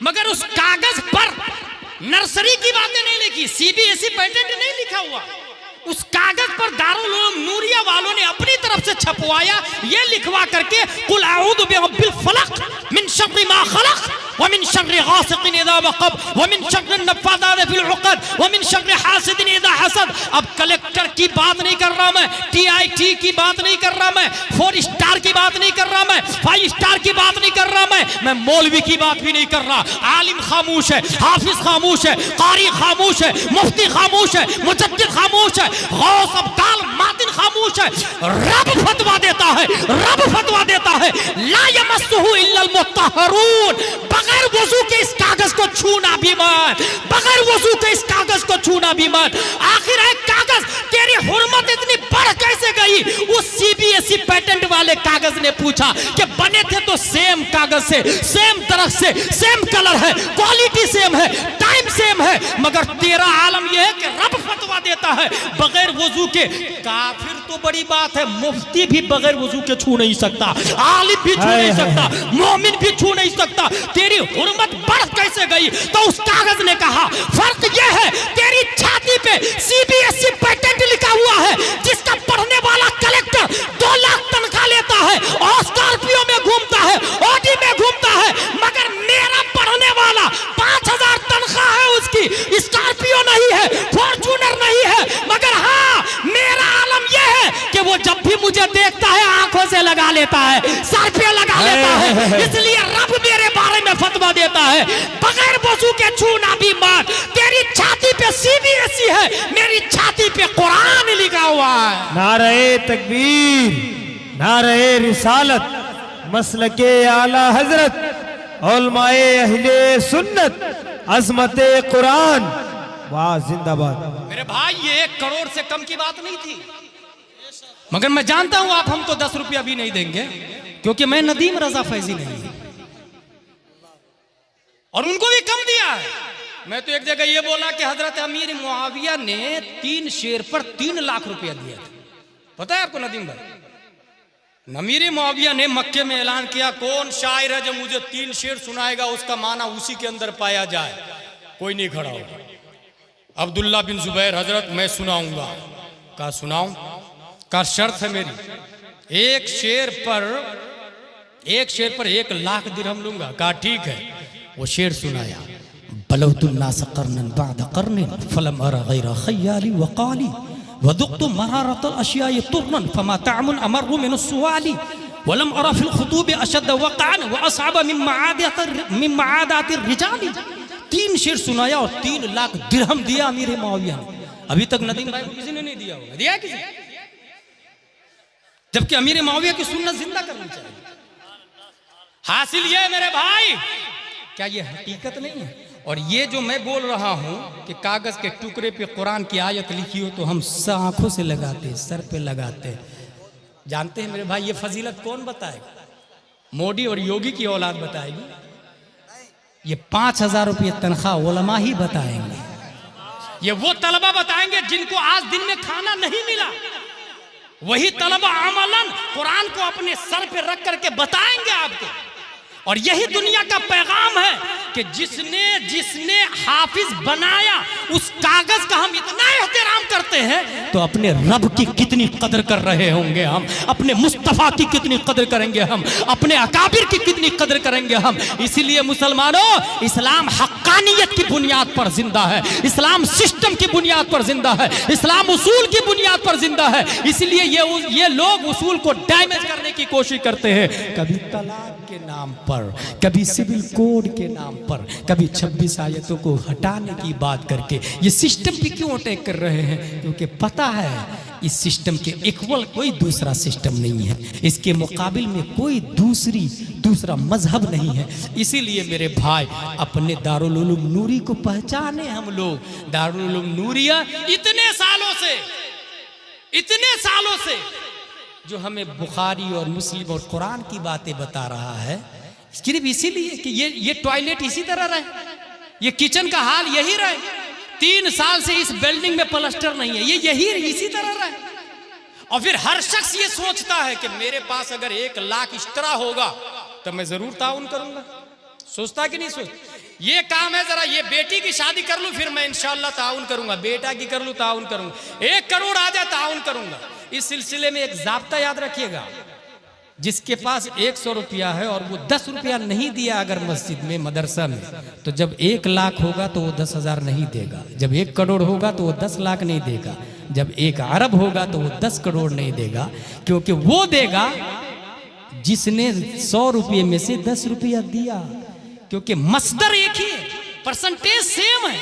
मगर उस कागज पर नर्सरी की बातें नहीं लिखी, सीबीएसई पैटर्न नहीं लिखा हुआ। उस कागज पर दारुल उलूम नूरिया वालों ने अपनी तरफ से छपवाया, ये लिखवा करके कुल अऊज़ु बिरब्बिल फलक मिन शर्रि मा खलक व मिन शर्रि गासिकिन इज़ा वक़ब व मिन शर्रि नफ़्फ़ाज़ाति फिल उक़द व मिन शर्रि हासिदिन इज़ा हसद। अब कलेक्टर की बात नहीं कर रहा मैं, TIT की बात नहीं कर रहा मैं, 4 स्टार की बात नहीं कर रहा मैं, 5 स्टार की बात नहीं कर रहा मैं मौलवी की बात भी नहीं कर रहा। आलिम खामोश है, हाफिज खामोश है, कारी खामोश है, मुफ्ती खामोश है, मुजद्दिद खामोश है, गौस अब्दाल मातिन खामोश है। रब फतवा देता है, रब फतवा देता है, ला यमस्सुहु इल्लल मुत्तहरून। बगैर वजू के इस कागज को छूना भी मत, बगैर वजू के इस कागज को छूना भी मत। आखिर है कागज, तेरी हुर्मत इतनी बढ़ कैसे गई? उस सीबीएसई पेटेंट वाले कागज ने पूछा कि बने थे तो सेम कागज से, सेम दरख्त से, सेम कलर है, क्वालिटी सेम है, टाइम सेम है, मगर तेरा आलम यह है कि रब फतवा देता है बगैर वजू के। काफिर तो बड़ी बात है, मुफ्ती भी बगैर वजू के छू नहीं सकता, आलिम भी छू नहीं सकता, मोमिन भी छू नहीं सकता। तेरी हुर्मत बढ़ कैसे गई? तो उस कागज ने कहा फर्क यह है, तेरी छाती पे सीबीएसई पेटेंट लिखा हुआ है, जिसका पढ़ने वाला कलेक्टर 2 लाख तनख्वाह लेता है और स्कॉर्पियो में घूमता है, ऑडी में घूमता है, मगर मेरा पढ़ने वाला 5000 तनख्वाह है उसकी, स्कॉर्पियो नहीं है, फॉर्च्यूनर नहीं है, मगर हाँ मेरा आलम यह है कि वो जब भी मुझे देखता है आंखों से लगा लेता है, सर पे लगा लेता है। इसलिए रब मेरे बारे में फतवा देता है बगैर वजू के छूना भी मत। तेरी छाती पे सीबीएसई है, मेरी छाती पे कुरान लिखा हुआ है। नारे तकबीर, नारे रिसालत, मसलके आला हजरत, उलमाए अहले सुन्नत, अजमते कुरान, वाह जिंदाबाद। मेरे भाई ये 1 करोड़ से कम की बात नहीं थी, मगर मैं जानता हूं आप हमको 10 रुपया भी नहीं देंगे, क्योंकि मैं नदीम रजा फैजी नहीं हूं और उनको भी कम दिया है। मैं तो एक जगह ये बोला कि हजरत अमीर मुआविया ने 3 शेर पर 3 लाख रुपया दिया था। पता है आपको नदीम भाई? अमीर मुआविया ने मक्के में ऐलान किया, कौन शायर है जो मुझे 3 शेर सुनाएगा, उसका माना उसी के अंदर पाया जाए। कोई नहीं खड़ा होगा। अब्दुल्ला बिन जुबैर, हजरत मैं सुनाऊंगा। कहा सुनाऊं? का शर्त है मेरी, एक शेर पर 1 लाख दिरहम लूंगा। कहा ठीक है। वो शेर सुनाया, बलौतुन्नास कर्नन बाद कर्निन फलम अरा गैरा खय्याली वकाली वदुक्तु मरारतल अशियाए तुरनन फमा तामुन अमरु मिन सुवाली वलम अरा फिल खुतूब अशद वक़अन व असअब मिन मआदातिर रिजाली। 3 शेर सुनाया और 3 लाख दिरहम दिया अमीर मुआविया ने। अभी तक नदीम भाई को किसी ने नहीं दिया होगा, दिया है किसी? जबकि अमीर मुआविया की सुन्नत जिंदा करनी चाहिए। हासिल ये है मेरे भाई, क्या ये हकीकत नहीं है? और ये जो मैं बोल रहा हूं कि कागज के टुकड़े पे कुरान की आयत लिखी हो तो हम आंखों से लगाते, सर पे लगाते। जानते हैं मेरे भाई ये फजीलत कौन बताएगा? मोदी और योगी की औलाद बताएगी। ये 5000 रुपये तनख्वाह उलमा ही बताएंगे। ये वो तलबा बताएंगे जिनको आज दिन में खाना नहीं मिला। वही तलबा अमलन कुरान को अपने सर पे रख करके बताएंगे आपको। और यही दुनिया का पैगाम है कि जिसने हाफिज बनाया उस कागज का हम इतना एहतराम करते हैं तो अपने रब की कितनी कदर कर रहे होंगे हम, अपने मुस्तफ़ा की कितनी कदर करेंगे हम, अपने अकाबिर की कितनी कदर करेंगे हम। इसीलिए मुसलमानों, इस्लाम हक्कानियत की बुनियाद पर जिंदा है, इस्लाम सिस्टम की बुनियाद पर जिंदा है, इस्लाम उसूल की बुनियाद पर जिंदा है। इसलिए ये लोग उसूल को डैमेज करने की कोशिश करते हैं, कभी तलाक के नाम पर, कभी सिविल कोड के नाम पर, कभी 26 आयतों को हटाने की बात करके। ये सिस्टम पे क्यों अटैक कर रहे हैं? क्योंकि पता है इस सिस्टम के इक्वल कोई दूसरा सिस्टम नहीं है, इसके मुकाबिल में कोई दूसरा मजहब नहीं है। इसीलिए मेरे भाई अपने दारुल उलूम नूरी को पहचाने हम लोग। दारुल उलूम नूरिया इतने सालों से जो हमें बुखारी और मुस्लिम और कुरान की बातें बता रहा है, सिर्फ इसीलिए कि ये टॉयलेट इसी तरह रहे, ये किचन का हाल यही रहे, 3 साल से इस बिल्डिंग में प्लास्टर नहीं है, ये यही इसी तरह रहे। और फिर हर शख्स ये सोचता है कि मेरे पास अगर 1 लाख इस तरह होगा तो मैं जरूर ताउन करूंगा। सोचता कि नहीं सोचता? ये काम है, जरा ये बेटी की शादी कर लूं फिर मैं इंशाल्लाह ताउन करूंगा, बेटा की कर लूं ताउन करूंगा, 1 करोड़ आ जाए ताउन करूंगा। इस सिलसिले में एक जाब्ता याद रखिएगा, जिसके पास 100 रुपया है और वो 10 रुपया नहीं दिया अगर मस्जिद में मदरसा में, तो जब 1 लाख होगा तो वो 10,000 नहीं देगा, जब 1 करोड़ होगा तो वो 10 लाख नहीं देगा, जब 1 अरब होगा तो वो 10 करोड़ नहीं देगा, क्योंकि वो देगा जिसने 100 रुपये में से 10 रुपया दिया, क्योंकि मसदर एक ही है, परसेंटेज सेम है,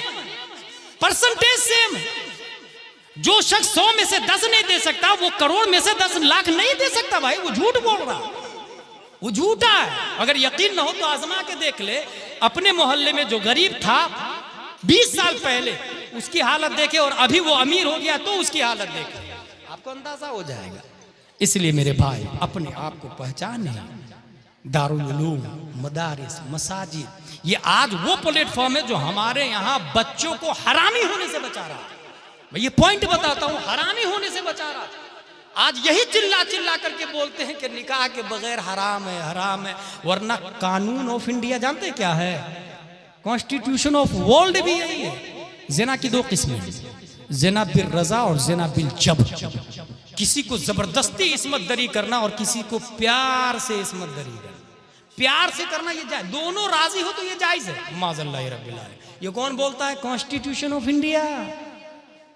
परसेंटेज सेम है। जो शख्स 100 में से 10 नहीं दे सकता वो करोड़ में से 10 लाख नहीं दे सकता भाई, वो झूठ बोल रहा, वो झूठा है। अगर यकीन ना हो तो आजमा के देख ले, अपने मोहल्ले में जो गरीब था 20 साल पहले उसकी हालत देखे और अभी वो अमीर हो गया तो उसकी हालत देखे, आपको अंदाजा हो जाएगा। इसलिए मेरे भाई अपने आप को पहचाने, दारुल उलूम, मदारिस, मसाजिद, ये आज वो प्लेटफॉर्म है जो हमारे यहाँ बच्चों को हरामी होने से बचा रहा है। मैं ये पॉइंट बताता हूँ, हरामी होने से बचा रहा है। आज यही चिल्ला चिल्ला करके बोलते हैं कि निकाह के बगैर हराम है, हराम है, वरना कानून ऑफ इंडिया जानते क्या है? कॉन्स्टिट्यूशन ऑफ वर्ल्ड भी यही है। ज़िना की 2 किस्में, ज़िना बिल रजा और ज़िना बिल जबर। किसी को जबरदस्ती इस्मत दरी करना और किसी को प्यार से इस्मत दरी करना, प्यार से करना ये जायज, दोनों राजी हो तो ये जायज है। माज़ल्लाह रब्बिल आलमीन। ये कौन बोलता है? Constitution of India.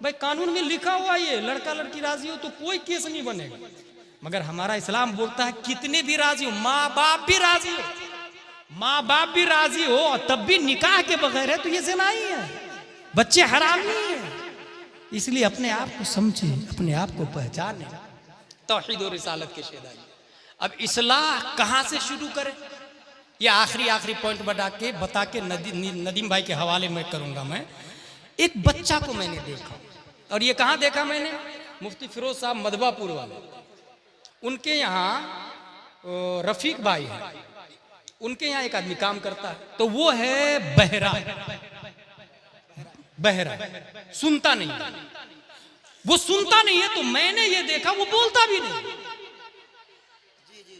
भाई कानून में लिखा हुआ ये, लड़का लड़की राजी हो तो कोई केस नहीं बनेगा, मगर हमारा इस्लाम बोलता है कितने भी राजी हो, माँ बाप भी राजी हो, माँ बाप भी राजी हो और तब भी निकाह के बगैर है तो ये ज़िना ही है, बच्चे हराम नहीं है। इसलिए अपने आप को समझे, अपने आप को पहचाने, तौहीद और रिसालत के शेदाई। अब इस्लाह कहाँ से शुरू करें, ये आखिरी पॉइंट बता के नदीम भाई के हवाले में करूंगा। मैं एक बच्चा को मैंने देखा, और ये कहाँ देखा मैंने? मुफ्ती फिरोज साहब मधवापुर वाले, उनके यहाँ रफीक भाई है, उनके यहाँ एक आदमी काम करता है, तो वो है बहरा, बहरा सुनता नहीं, वो सुनता नहीं है, तो मैंने ये देखा वो बोलता भी नहीं।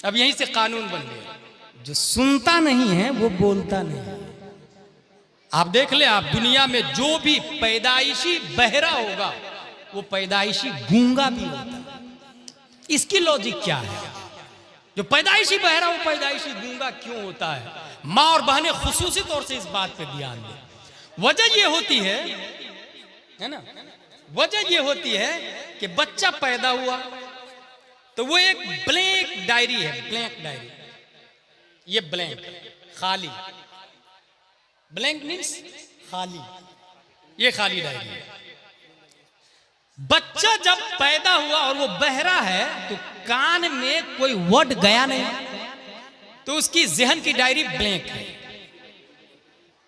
अब यहीं से कानून बन गया, जो सुनता नहीं है वो बोलता नहीं है। आप देख ले, आप दुनिया में जो भी पैदाइशी बहरा होगा वो पैदाइशी गूंगा भी होता है। इसकी लॉजिक क्या है? जो पैदाइशी बहरा वो पैदाइशी गूंगा क्यों होता है? माँ और बहनें खुसूसी तौर से इस बात पे ध्यान दें। वजह ये होती है ना, वजह ये होती है कि बच्चा पैदा हुआ तो वो एक ब्लैंक डायरी है, ब्लैंक डायरी, ये ब्लैंक खाली, ब्लैंक मीन्स खाली, ये खाली डायरी है। बच्चा जब पैदा हुआ और वो बहरा है तो कान में कोई वर्ड गया नहीं, तो उसकी जहन की डायरी ब्लैंक है,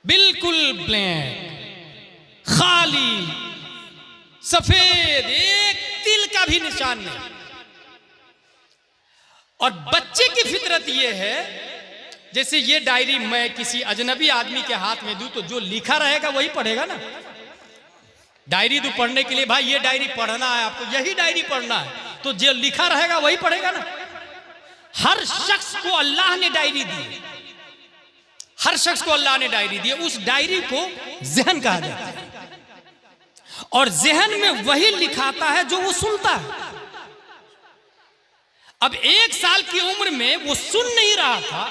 बिल्कुल ब्लैंक, खाली, सफेद, एक तिल का भी निशान नहीं। और बच्चे की फितरत ये है, जैसे ये डायरी मैं किसी अजनबी आदमी के हाथ में दूं तो जो लिखा रहेगा वही पढ़ेगा ना। डायरी दूं पढ़ने के लिए, भाई ये डायरी पढ़ना है आपको, यही डायरी पढ़ना है, तो जो लिखा रहेगा वही पढ़ेगा ना। हर शख्स को अल्लाह ने डायरी दी, हर शख्स को अल्लाह ने डायरी दी, उस डायरी को ज़हन कहा जाता है, और ज़हन में वही लिखाता है जो वो सुनता है। अब 1 साल की उम्र में वो सुन नहीं रहा था,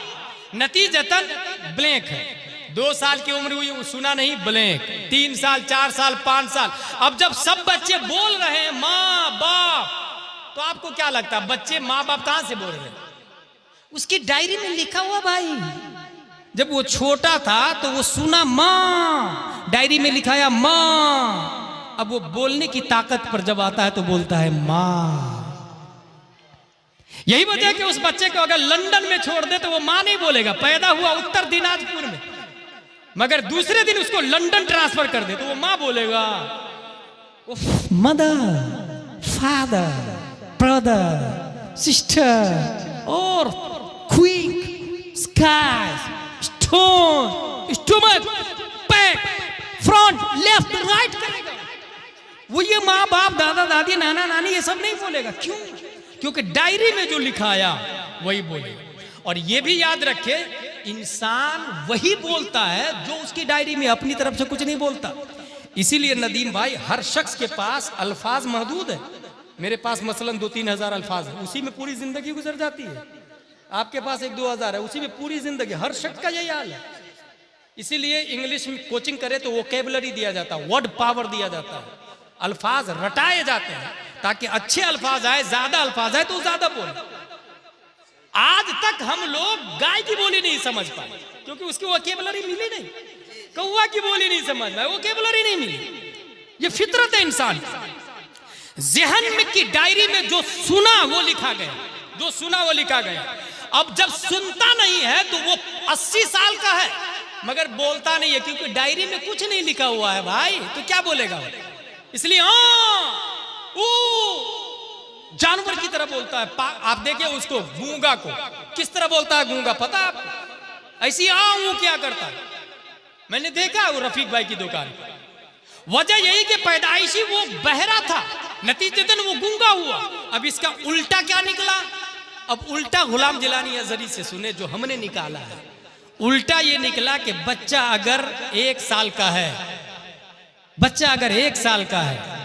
नतीजतन ब्लैंक है। 2 साल की उम्र हुई, वो सुना नहीं, ब्लैंक। 3 साल, 4 साल, 5 साल, अब जब सब बच्चे बोल रहे हैं माँ बाप, तो आपको क्या लगता है बच्चे माँ बाप कहां से बोल रहे हैं? उसकी डायरी में लिखा हुआ भाई। जब वो छोटा था तो वो सुना माँ, डायरी में लिखाया माँ, अब वो बोलने की ताकत पर जब आता है तो बोलता है माँ। यही वजह है कि उस बच्चे को अगर लंदन में छोड़ दे तो वो माँ नहीं बोलेगा। पैदा हुआ उत्तर दिनाजपुर में, मगर दूसरे दिन उसको लंदन ट्रांसफर कर दे तो वो माँ बोलेगा। मदर, फादर, ब्रदर, सिस्टर और quick, sky, stone, stomach, back, front, left, right करेगा। वो ये माँ बाप, दादा दादी, नाना नानी ये सब नहीं बोलेगा। क्यों? क्योंकि डायरी में जो लिखाया वही बोलेगा। और ये भी याद रखे इंसान वही बोलता है जो उसकी डायरी में, अपनी तरफ से कुछ नहीं बोलता। इसीलिए नदीम भाई, हर शख्स के पास अल्फाज महदूद है। मेरे पास मसलन 2-3 हज़ार अल्फाज है, उसी में पूरी जिंदगी गुजर जाती है। आपके पास 1-2 हज़ार है, उसी में पूरी जिंदगी। हर शख्स का यही हाल है। इसीलिए इंग्लिश में कोचिंग करे तो वोकेबलरी दिया जाता है, वर्ड पावर दिया जाता है, अल्फाज रटाए जाते हैं ताकि अच्छे अल्फाज आए, ज्यादा अल्फाज आए तो ज्यादा बोले। आज तक हम लोग गाय की बोली नहीं समझ पाए क्योंकि उसकी वोकेबलरी मिली नहीं। कौवा की बोली नहीं समझ पाए, वोकेबलरी नहीं मिली। ये फितरत है इंसान। जहन में की डायरी में जो सुना वो लिखा गया, जो सुना वो लिखा गया। अब जब सुनता नहीं है तो वो 80 साल का है मगर बोलता नहीं है क्योंकि डायरी में कुछ नहीं लिखा हुआ है भाई, तो क्या बोलेगा वो? इसलिए जानवर की तरह बोलता है। आप देखिए उसको, गूंगा को किस तरह बोलता है गूंगा, पता है आपको? ऐसी क्या करता है, मैंने देखा वो रफीक भाई की दुकान पर। वजह यही कि पैदाइशी वो बहरा था, नतीजतन वो गूंगा हुआ। अब इसका उल्टा क्या निकला? अब उल्टा गुलाम जिलानी अजहरी से सुने जो हमने निकाला है। उल्टा ये निकला कि बच्चा अगर 1 साल का है, बच्चा अगर 1 साल का है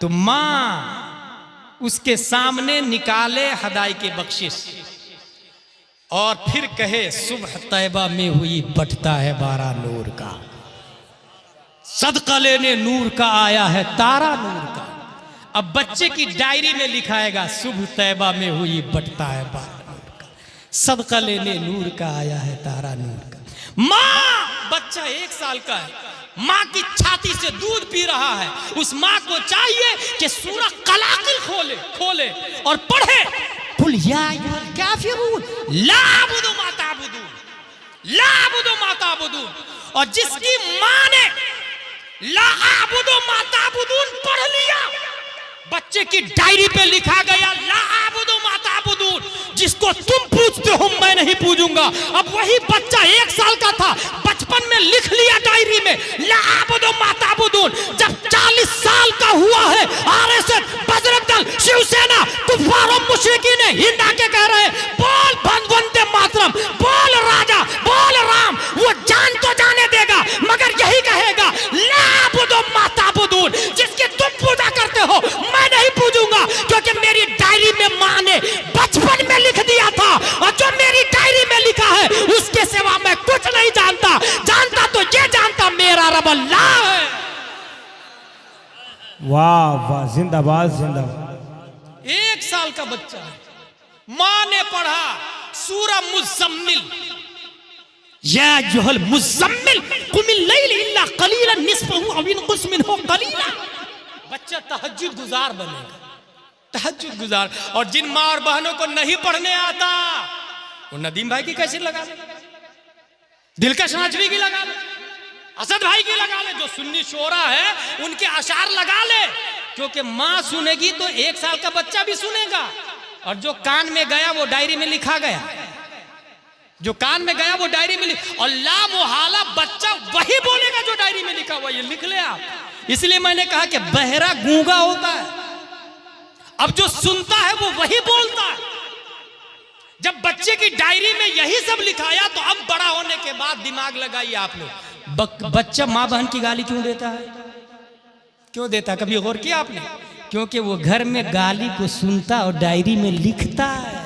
तो मां उसके सामने निकाले हदाई के बख्शिश और फिर कहे सुबह तैबा में हुई बटता है बारा नूर का, सदका लेने नूर का आया है तारा नूर का। अब बच्चे की डायरी में लिखाएगा सुबह तैबा में हुई बटता है बारा नूर का, सदका लेने नूर का आया है तारा नूर का। मां, बच्चा 1 साल का है, माँ की छाती से दूध पी रहा है। उस माँ को चाहिए कि सूरह कलाकिल खोले और पढ़े कुल या अय्युहल काफिरून ला अअबुदु मा ताबुदून, ला अअबुदु मा ताबुदून। और जिसकी माँ ने ला अअबुदु मा ताबुदून पढ़ लिया, बच्चे की डायरी पे लिखा गया ला अअबुदु मा ताबुदून, जिसको तुम पूछते हो मैं नहीं पूछूंगा। अब वही बच्चा 1 साल का था, बचपन में लिख लिया डायरी में ला अअबुदु मा ताबुदून। जब 40 साल का हुआ है, आरएसएस, बजरंग दल, शिवसेना, कुफार और मुशरिकीन हिंद आके कह रहे हैं बोल वंदे मातरम, बोल राजा, बोल राम। वो जान तो जाने देगा मगर यही कहेगा ला अअबुदु मा ताबुदून, जिसकी तुम पूजा करते हो मैं नहीं पूजूंगा क्योंकि मेरी डायरी में मां ने बचपन में लिख दिया था और जो मेरी डायरी में लिखा है उसके सिवा मैं कुछ नहीं जानता। जानता तो ये जानता मेरा रब अल्लाह है। वाह वाह, जिंदाबाद जिंदाबाद। 1 साल का बच्चा है, मां ने पढ़ा सूरह मुज़म्मिल, या अय्युहल मुज़म्मिल कुमिल लैल इल्ला कलीलन निस्फहु अव इनकुस मिनहु कलीला। बच्चा तहज्जुद गुजार बनेगा, तहज्जुद गुजार। और जिन माँ और बहनों को नहीं पढ़ने आता वो नदीम भाई की कैसे लगा ले, दिलकश नाजवी की लगा ले, असद भाई की लगा ले, जो सुन्नी शोरा है उनके अशार लगा ले। क्योंकि माँ सुनेगी तो 1 साल का बच्चा भी सुनेगा। और जो कान में गया वो डायरी में लिखा गया, जो कान में गया वो डायरी में और ला मुहाला बच्चा वही बोलेगा जो डायरी में लिखा हुआ। ये लिख ले आप। इसलिए मैंने कहा कि बहरा गूंगा होता है, अब जो सुनता है वो वही बोलता है। जब बच्चे की डायरी में यही सब लिखाया तो अब बड़ा होने के बाद दिमाग लगाइए आप लोग, बच्चा माँ बहन की गाली क्यों देता है? क्यों देता है? कभी गौर किया आपने? क्योंकि वो घर में गाली को सुनता और डायरी में लिखता है।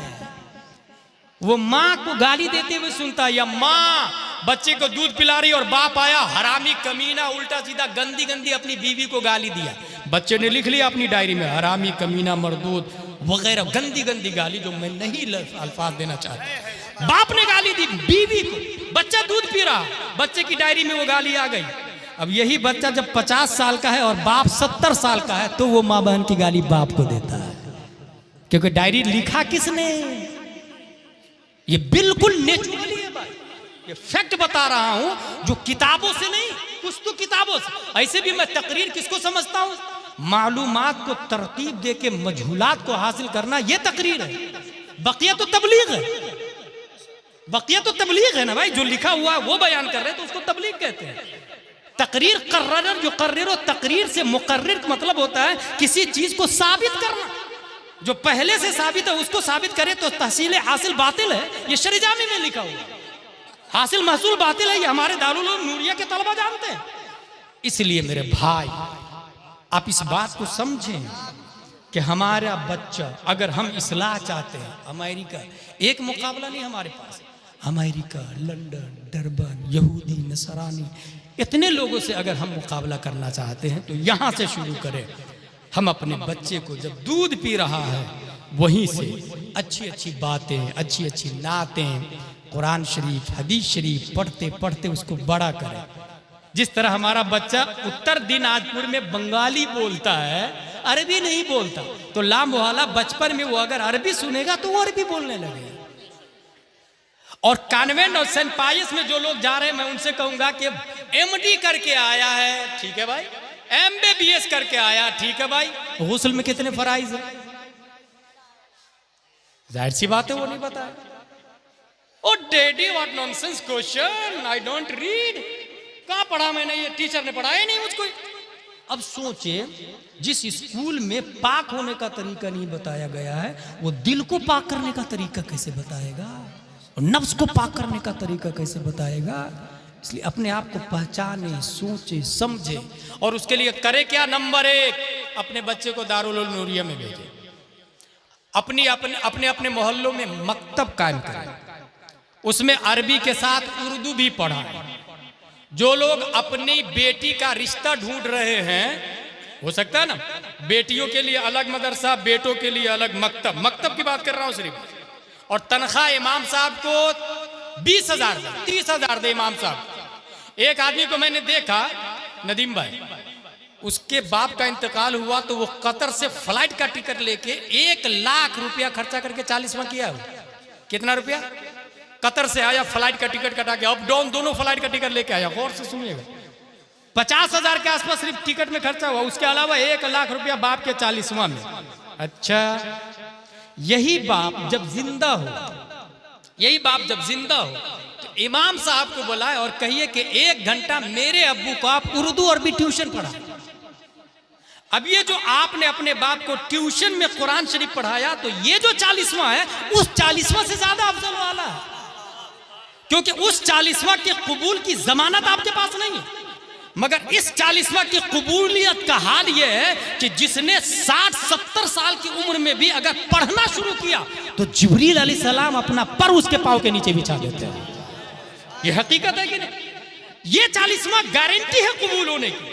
वो माँ को गाली देते हुए सुनता है, या माँ बच्चे को दूध पिला रही और बाप आया हरामी कमीना, उल्टा सीधा गंदी गंदी अपनी बीवी को गाली दिया। बच्चे ने लिख लिया अपनी डायरी में हरामी कमीना मर्दूद वगैरह गंदी गंदी गाली जो मैं नहीं अल्फाज देना चाहता। बाप ने गाली दी बीवी को, बच्चा दूध पी रहा, बच्चे की डायरी में वो गाली आ गई। अब यही बच्चा जब 50 साल का है और बाप 70 साल का है तो वो माँ बहन की गाली बाप को देता है, क्योंकि डायरी लिखा किसने? ये बिल्कुल नेचुरली है भाई, ये फैक्ट बता रहा हूं, जो किताबों से नहीं, कुछ तो किताबों से। ऐसे भी मैं तकरीर किसको समझता हूं? मालूमात को तरतीब दे के मजहूलात को हासिल करना, ये तकरीर है। बकिया तो तबलीग है, बकिया तो तबलीग है ना भाई। जो लिखा हुआ है वो बयान कर रहे हैं तो उसको तबलीग कहते हैं। तकरीर कर्रर जो कर्रर, तकरीर से मुकर्रिर का मतलब होता है किसी चीज को साबित करना। जो पहले से साबित है उसको साबित करे तो तहसील हासिल बातिल है। ये शरीजामी में लिखा हुआ। हासिल महसूल बातिल है, ये हमारे दारुल उलूम नूरिया के तलबा जानते हैं। इसलिए मेरे भाई आप इस बात को समझें कि हमारा बच्चा, अगर हम इस्लाह चाहते हैं, अमेरिका एक मुकाबला नहीं हमारे पास, अमेरिका, लंदन, डरबन, यहूदी, नसरानी, इतने लोगों से अगर हम मुकाबला करना चाहते हैं तो यहाँ से शुरू करें। हम अपने बच्चे को जब दूध पी रहा है वहीं से अच्छी अच्छी बातें, अच्छी अच्छी नातें, कुरान शरीफ, हदीस शरीफ पढ़ते पढ़ते उसको बड़ा करें। जिस तरह हमारा बच्चा उत्तर दिनाजपुर में बंगाली बोलता है, अरबी नहीं बोलता, तो लामोहल्ला बचपन में वो अगर अरबी सुनेगा तो वो अरबी बोलने लगेगा। और कॉन्वेंट और सेंट पायस में जो लोग जा रहे हैं, मैं उनसे कहूंगा कि एमडी करके आया है, ठीक है भाई, एमबीबीएस करके आया, ठीक है भाई, गुस्ल में कितने फराइज है, जाहिर सी बात है वो नहीं बताया। Oh daddy what nonsense question, I don't read, कहाँ पढ़ा मैंने, ये टीचर ने पढ़ाया नहीं मुझको। अब सोचिए, जिस स्कूल में पाक होने का तरीका नहीं बताया गया है, वो दिल को पाक करने का तरीका कैसे बताएगा, और नफ्स को पाक करने का तरीका कैसे बताएगा। इसलिए अपने आप को पहचाने, सोचे, समझे, और उसके लिए करे क्या। नंबर 1, अपने बच्चे को दारुल उलूम नूरिया में भेजे। अपने अपने मोहल्लों में मकतब कायम करें, उसमें अरबी के साथ उर्दू भी पढ़ाएं। जो लोग अपनी बेटी का रिश्ता ढूंढ रहे हैं, हो सकता है ना, बेटियों के लिए अलग मदरसा, बेटों के लिए अलग मकतब, मकतब की बात कर रहा हूं सिर्फ, और तनख्वाह इमाम साहब को 20,000 दे, 30,000 दे इमाम साहब। एक आदमी को मैंने देखा, नदीम भाई, उसके बाप का इंतकाल हुआ तो वो कतर से फ्लाइट का टिकट लेके 1 लाख रुपया खर्चा करके 40वां किया। कितना रुपया? कतर से आया, फ्लाइट का टिकट कटा के, अप डाउन दोनों फ्लाइट का टिकट लेके आया। गौर से सुनिएगा, 50,000 के आसपास सिर्फ टिकट में खर्चा हुआ, उसके अलावा 1 लाख रुपया बाप के 40वां में। अच्छा, यही बाप जब जिंदा हो, तो इमाम साहब को बुलाए और कहिए कि 1 घंटा मेरे अब्बू को आप उर्दू अरबी ट्यूशन पढ़ा। अब ये जो आपने अपने बाप को ट्यूशन में कुरान शरीफ पढ़ाया, तो ये जो 40वां है, उस 40वां से ज्यादा अफजल वाला है, क्योंकि उस 40वां के कबूल की जमानत आपके पास नहीं है। मगर इस 40वां की कबूलियत का हाल यह है कि जिसने 60-70 साल की उम्र में भी अगर पढ़ना शुरू किया तो जिब्रील अलैहिस्सलाम अपना पर उसके पांव के नीचे बिछा देते हैं। ये हकीकत है कि नहीं? ये 40वां गारंटी है कबूल होने की,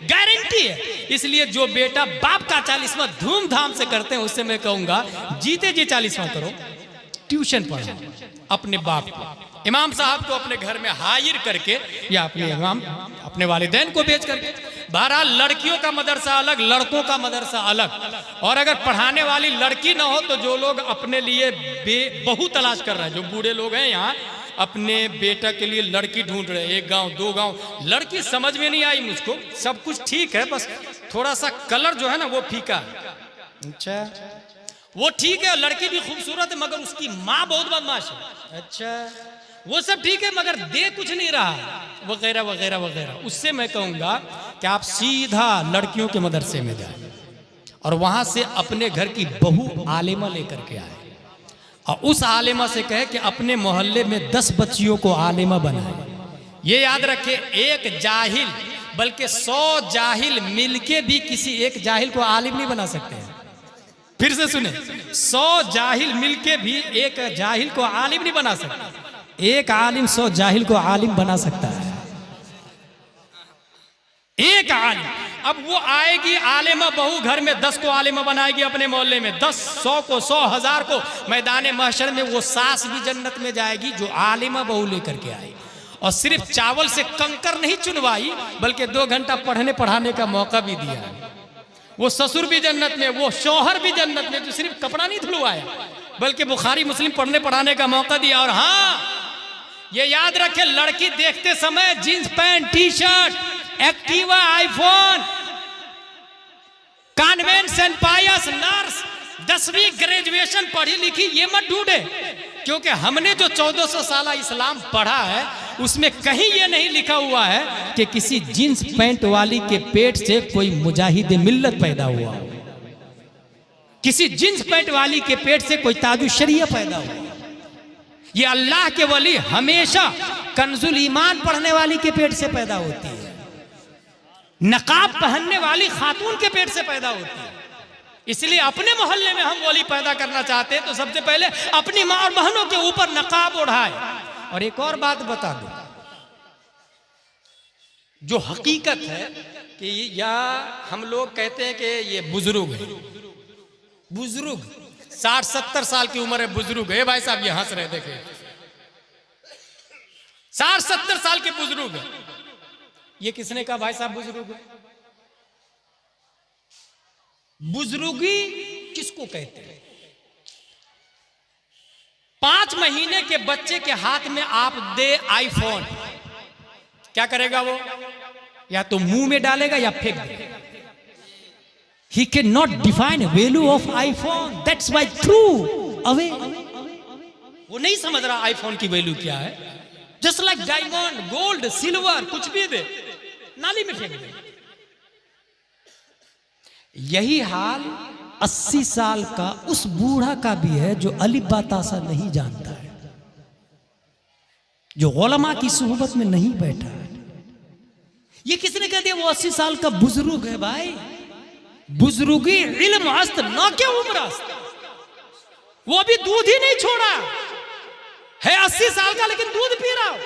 गारंटी है। इसलिए जो बेटा बाप का 40वां धूमधाम से करते हैं, उससे मैं कहूंगा जीते जी 40वां करो, ट्यूशन पढ़ो अपने बाप को, इमाम साहब को अपने घर में हाजिर करके, या अपने इमाम अपने वालिदैन को भेज करके। बहरहाल लड़कियों का मदरसा अलग, लड़कों का मदरसा अलग। और अगर पढ़ाने वाली लड़की ना हो तो जो लोग अपने लिए बहू तलाश कर रहे हैं, जो बूढ़े लोग हैं यहाँ, अपने बेटा के लिए लड़की ढूंढ रहे हैं, 1 गांव 2 गांव, लड़की समझ में नहीं आई मुझको, सब कुछ ठीक है, बस थोड़ा सा कलर जो है ना वो फीका है। अच्छा, वो ठीक है, लड़की भी खूबसूरत है, मगर उसकी माँ बहुत बदमाश है। अच्छा, वो सब ठीक है, मगर दे कुछ नहीं रहा, वगैरह वगैरह वगैरह। उससे मैं कहूंगा कि आप सीधा लड़कियों के मदरसे में जाए और वहां से अपने घर की बहू आलिमा लेकर के आए, और उस आलिमा से कहे कि अपने मोहल्ले में 10 बच्चियों को आलिमा बनाए। ये याद रखे, एक जाहिल बल्कि 100 जाहिल मिलके भी किसी एक जाहिल को आलिम नहीं बना सकते हैं। फिर से सुने, 100 जाहिल मिलके भी एक जाहिल को आलिम नहीं बना सकते। एक आलिम 100 जाहिल को आलिम बना सकता है, एक आलिम। अब वो आएगी आलिमा बहू, घर में 10 को आलिमा बनाएगी अपने मोहल्ले में, 10, 100 को, 100 हजार को। मैदान महशर में वो सास भी जन्नत में जाएगी जो आलिमा बहू लेकर के आई, और सिर्फ चावल से कंकर नहीं चुनवाई, बल्कि 2 घंटा पढ़ने पढ़ाने का मौका भी दिया। वो ससुर भी जन्नत में, वो शौहर भी जन्नत में, जो सिर्फ कपड़ा नहीं धुलवाया बल्कि बुखारी मुस्लिम पढ़ने पढ़ाने का मौका दिया। और हाँ, ये याद रखे, लड़की देखते समय jeans pant, T shirt, Activa, iPhone, convent, Saint Pius, nurse, 10वीं ग्रेजुएशन पढ़ी लिखी, ये मत ढूंढे, क्योंकि हमने जो 1400 साल इस्लाम पढ़ा है उसमें कहीं ये नहीं लिखा हुआ है कि किसी जींस पैंट वाली के पेट से कोई मुजाहिद मिल्लत पैदा हुआ, किसी जींस पैंट वाली के पेट से कोई ताजु शरिया पैदा हुआ। ये अल्लाह के वली हमेशा कंजुल ईमान पढ़ने वाली के पेट से पैदा होती है, नकाब पहनने वाली खातून के पेट से पैदा होती है। इसलिए अपने मोहल्ले में हम वली पैदा करना चाहते हैं तो सबसे पहले अपनी माँ और बहनों के ऊपर नकाब ओढ़ाए। और एक और बात बता दो, जो हकीकत है कि या हम लोग कहते हैं कि ये बुजुर्ग है, बुजुर्ग 60-70 साल की उम्र है, बुजुर्ग है। भाई साहब ये हंस रहे, देखे 60-70 साल के बुजुर्ग है। ये किसने कहा भाई साहब बुजुर्ग है? बुजुर्गी किसको कहते हैं? 5 महीने के बच्चे के हाथ में आप दे आईफोन, क्या करेगा वो? या तो मुंह में डालेगा या फेंक देगा। He cannot define value of iPhone. That's why threw away. वो नहीं समझ रहा आईफोन की वैल्यू क्या है। Just like diamond, gold, silver, कुछ भी दे नाली में फेंक दे। यही हाल 80 साल का उस बूढ़ा का भी है जो अलिफ बा तासा नहीं जानता है, जो उलमा की सुहबत में नहीं बैठा है। ये किसने कह दिया वो 80 साल का बुजुर्ग है? भाई बुजुर्गी इल्म हस्त न क्या उम्र हस्त, वो अभी दूध ही नहीं छोड़ा है, 80 साल का लेकिन दूध पी रहा हो।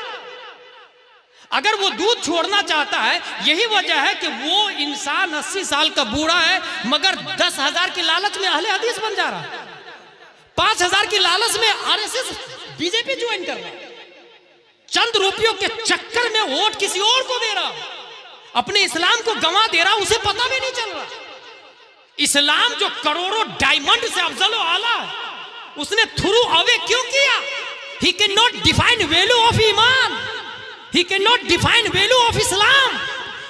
अगर वो दूध छोड़ना चाहता है, यही वजह है कि वो इंसान 80 साल का बूढ़ा है मगर 10,000 की लालच में अहले हदीस बन जा रहा है, 5,000 की लालच में आरएसएस बीजेपी ज्वाइन कर रहा है, चंद रुपयों के चक्कर में वोट किसी और को दे रहा, अपने इस्लाम को गंवा दे रहा, उसे पता भी नहीं चल रहा। इस्लाम जो करोड़ों डायमंड से अफजल व आला है, उसने थ्रू अवे क्यों किया? He can not define value of ईमान, he can not define value of Islam,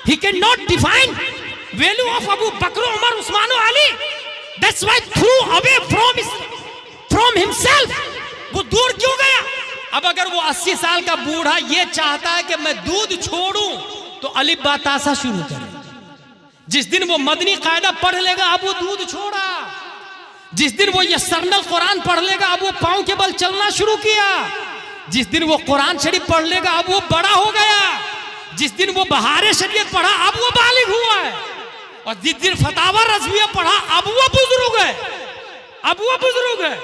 he can not define value of Abu Bakr, Umar, Usman और Ali. That's why throw away from himself, वो दूर क्यों गया? अब अगर वो 80 साल का बूढ़ा ये चाहता है कि मैं दूध छोड़ूं तो अलिफ बा तासा शुरू करे। जिस दिन वो मदनी कायदा पढ़ लेगा अब वो दूध छोड़ा, जिस दिन वो यस्सरनल कुरान पढ़ लेगा अब वो पांव के बल चलना शुरू किया, जिस दिन वो कुरान शरीफ पढ़ लेगा अब वो बड़ा हो गया, जिस दिन वो बहारे शरीयत पढ़ा अब वो बालिग हुआ है, और जिस दिन फतावा रज़विया पढ़ा अब वो बुजुर्ग है, अब वो बुजुर्ग है।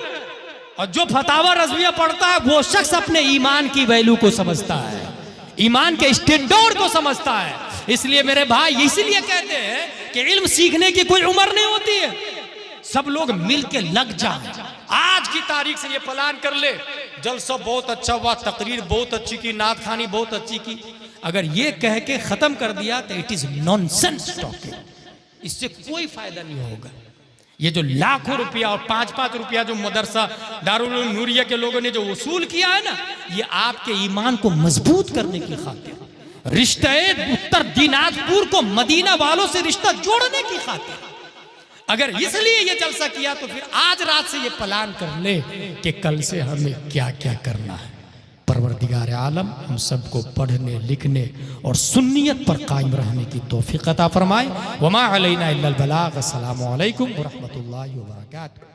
और जो फतावा रज़विया पढ़ता है वो शख्स अपने ईमान की वैल्यू को समझता है, ईमान के स्टैंडर्ड को समझता है। इसलिए मेरे भाई इसलिए कहते हैं कि इल्म सीखने की कोई उम्र नहीं होती है, सब लोग मिल के लग जाए। आज की तारीख से ये प्लान कर ले, जलसा बहुत अच्छा हुआ, तकरीर बहुत अच्छी की, नात खानी बहुत अच्छी की, अगर ये कह के खत्म कर दिया तो इट इज नॉनसेंस टॉकिंग, इससे कोई फायदा नहीं होगा। ये जो लाखों रुपया और 5-5 रुपया जो मदरसा दारुल उलूम नूरिया के लोगों ने जो वसूल किया है ना, ये आपके ईमान को मजबूत करने की खातिर, रिश्ते उत्तर दिनाजपुर को मदीना वालों से रिश्ता जोड़ने की खातिर, अगर इसलिए ये जलसा किया तो फिर आज रात से ये प्लान कर ले कि कल से हमें क्या क्या करना है। परवरदिगार आलम हम सबको पढ़ने लिखने और सुन्नियत पर कायम रहने की तौफीक अता फरमाए। वमा अलैना इल्लल बलाग। अस्सलामु अलैकुम व रहमतुल्लाहि व बरकातुहू।